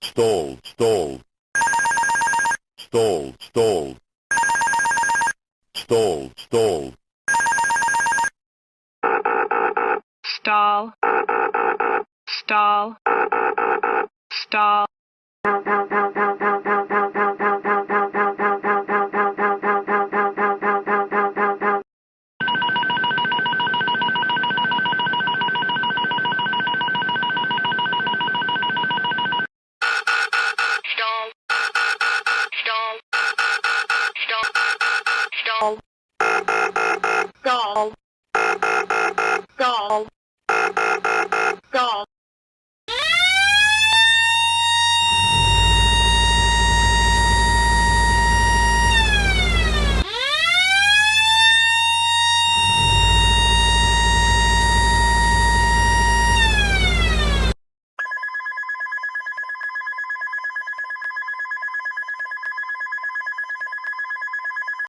stall, stall, stall, stall, stall, stall, stall, stall, stall. Stall, stall, stall, stall, stall, stall, stall.